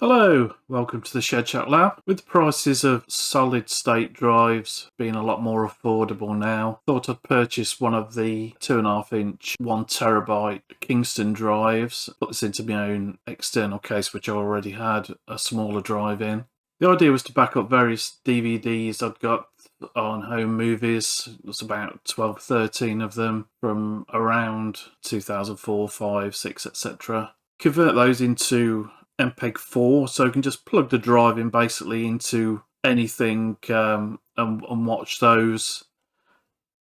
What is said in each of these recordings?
Hello, welcome to the Shed Chat Lab. With the prices of solid state drives being a lot more affordable now, thought I'd purchase one of the 2.5-inch 1TB Kingston drives, put this into my own external case which I already had a smaller drive in. The idea was to back up various DVDs I'd got on home movies. There's about 12, 13 of them from around 2004, 5, 6, etc. Convert those into MPEG-4, so you can just plug the drive in basically into anything and watch those.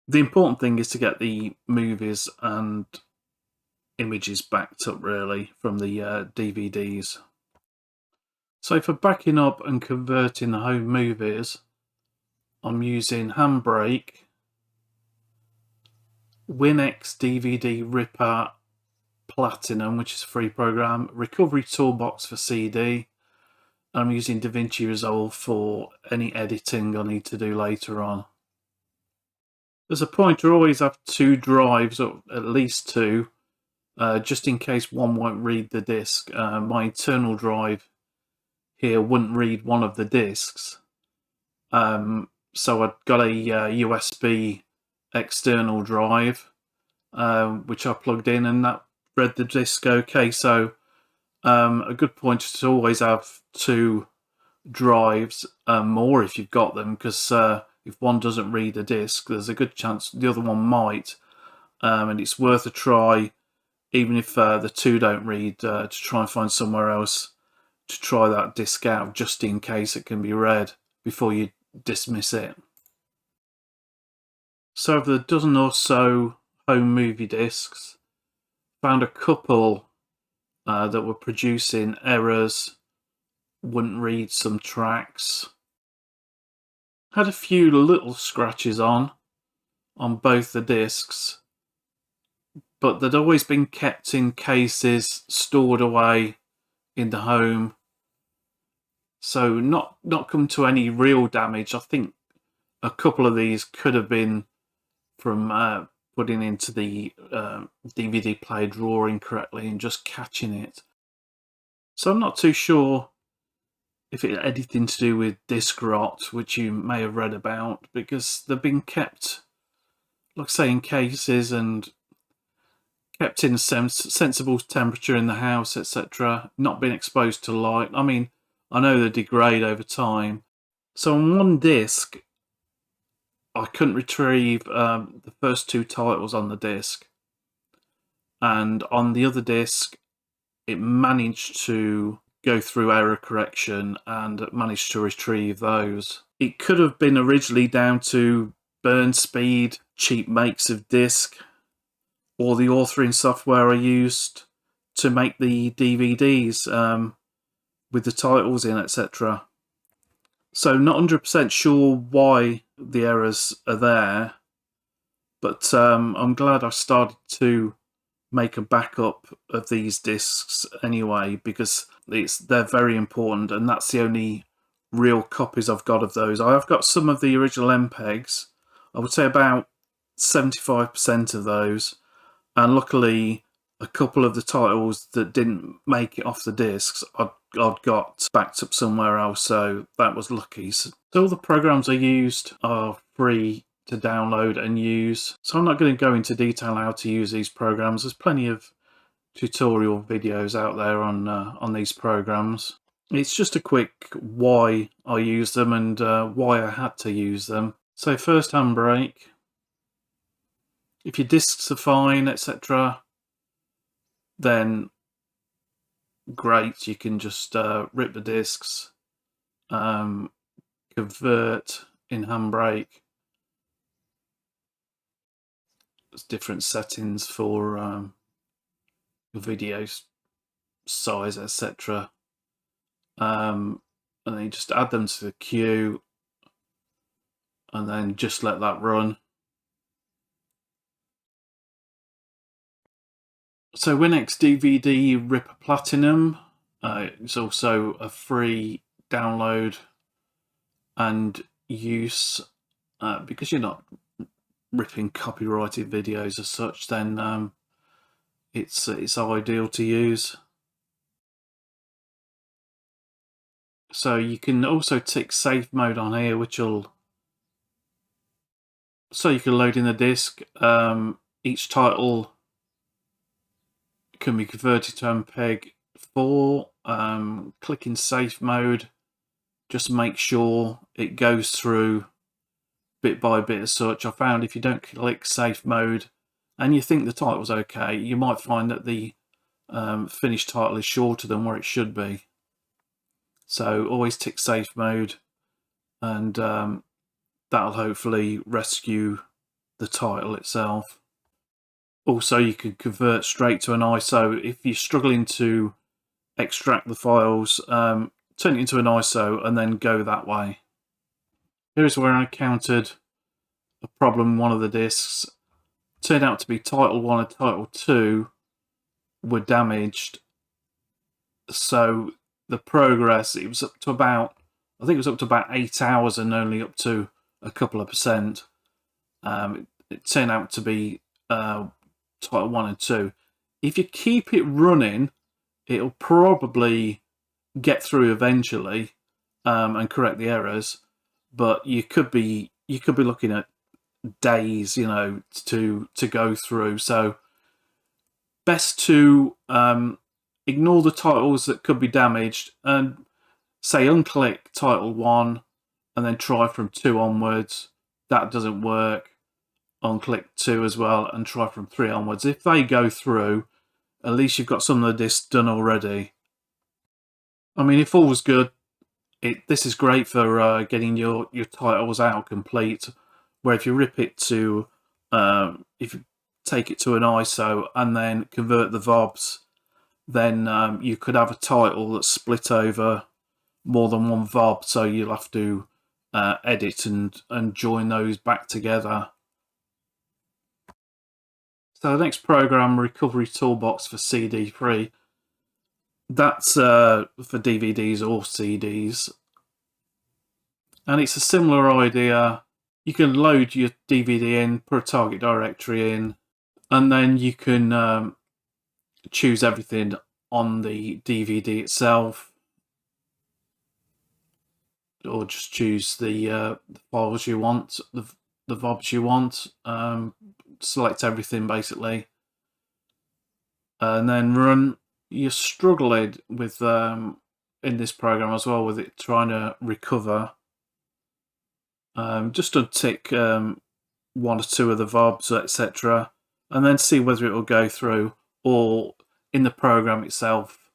The important thing is to get the movies and images backed up really from the DVDs. So for backing up and converting the home movies, I'm using Handbrake, WinX DVD Ripper Platinum, which is a free program, Recovery Toolbox for CD, and I'm using DaVinci Resolve for any editing I need to do later on. There's a point to always have two drives, or at least two, just in case one won't read the disc. My internal drive here wouldn't read one of the discs, so I've got a USB external drive, which I plugged in, and that read the disc okay. So a good point is to always have two drives, more if you've got them, because if one doesn't read a disc, there's a good chance the other one might, and it's worth a try, even if the two don't read, to try and find somewhere else to try that disc out, just in case it can be read before you dismiss it. So of the dozen or so home movie discs, found a couple that were producing errors, wouldn't read some tracks. Had a few little scratches on both the discs, but they'd always been kept in cases stored away in the home, so not come to any real damage. I think a couple of these could have been from putting into the DVD player drawer incorrectly and just catching it. So I'm not too sure if it had anything to do with disc rot, which you may have read about, because they've been kept, like I say, in cases and kept in a sensible temperature in the house, etc. Not been exposed to light. I mean, I know they degrade over time. So on one disc, I couldn't retrieve the first two titles on the disc, and on the other disc it managed to go through error correction and managed to retrieve those. It could have been originally down to burn speed, cheap makes of disc, or the authoring software I used to make the DVDs with the titles in, etc. So not 100% sure why the errors are there, but I'm glad I started to make a backup of these discs anyway, because they're very important, and that's the only real copies I've got of those. I have got some of the original MPEGs, I would say about 75% of those, and luckily a couple of the titles that didn't make it off the discs I'd got backed up somewhere else, so that was lucky. So all the programs I used are free to download and use, so I'm not going to go into detail how to use these programs. There's plenty of tutorial videos out there on these programs. It's just a quick why I use them and why I had to use them. So first, Handbrake. If your discs are fine, etc., then great, you can just rip the discs, convert in Handbrake. There's different settings for your video size, etc. And then you just add them to the queue and then just let that run. So WinX DVD Ripper Platinum is also a free download and use, because you're not ripping copyrighted videos as such, then it's ideal to use. So you can also tick safe mode on here, which will, so you can load in the disk. Each title can be converted to MPEG-4. Clicking safe mode, just make sure it goes through bit by bit as such. I found if you don't click safe mode and you think the title's okay, you might find that the finished title is shorter than where it should be. So always tick safe mode, and that'll hopefully rescue the title itself. Also, you can convert straight to an ISO. If you're struggling to extract the files, turn it into an ISO and then go that way. Here's where I encountered a problem. One of the discs turned out to be Title 1 and Title 2 were damaged. So the progress, it was up to about, I think it was up to about 8 hours and only up to a couple of percent. It turned out to be Title 1 and 2. If you keep it running, it'll probably get through eventually and correct the errors, but you could be looking at days, you know, to go through. So best to ignore the titles that could be damaged and say unclick Title 1 and then try from 2 onwards. That doesn't work. Unclick 2 as well and try from 3 onwards. If they go through, at least you've got some of the discs done already. I mean, if all was good, this is great for getting your titles out complete. Where if you rip it to, if you take it to an ISO and then convert the VOBs, then you could have a title that's split over more than one VOB, so you'll have to edit and join those back together. So the next program, Recovery Toolbox for CD3, that's for DVDs or CDs. And it's a similar idea. You can load your DVD in, put a target directory in, and then you can choose everything on the DVD itself, or just choose the files you want, the VOBs you want, select everything basically, and then run. You're struggling with in this program as well with it trying to recover. Just untick 1 or 2 of the VOBs, etc., and then see whether it will go through, or in the program itself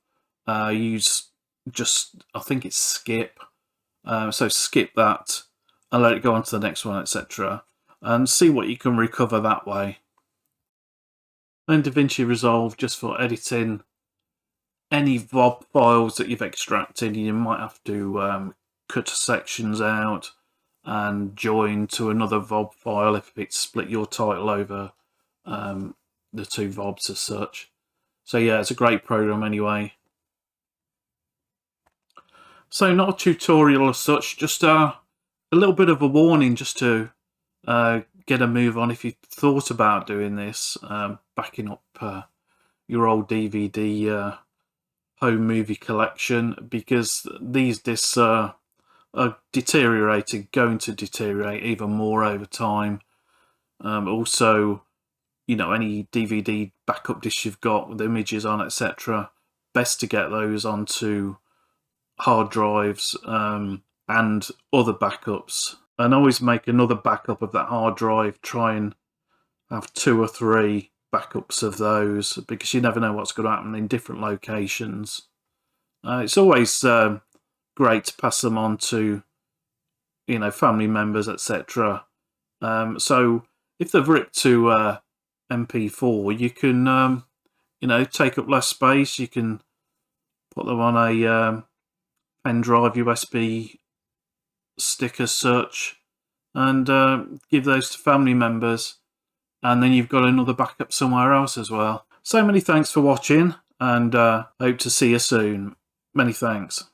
use just, I think it's skip. So skip that and let it go on to the next one, etc., and see what you can recover that way. Then DaVinci Resolve, just for editing any VOB files that you've extracted. You might have to cut sections out and join to another VOB file if it's split your title over the 2 VOBs as such. So yeah, it's a great program anyway. So not a tutorial as such, just a little bit of a warning just to get a move on if you thought about doing this, backing up your old DVD home movie collection, because these discs are deteriorating, going to deteriorate even more over time. Also, you know, any DVD backup discs you've got with images on, etc., best to get those onto hard drives and other backups, and always make another backup of that hard drive. Try and have 2 or 3 backups of those, because you never know what's going to happen in different locations. It's always great to pass them on to, you know, family members, etc. So if they've ripped to MP4, you can you know, take up less space. You can put them on a pen drive, USB stick as such, and give those to family members, and then you've got another backup somewhere else as well. So many thanks for watching, and hope to see you soon. Many thanks.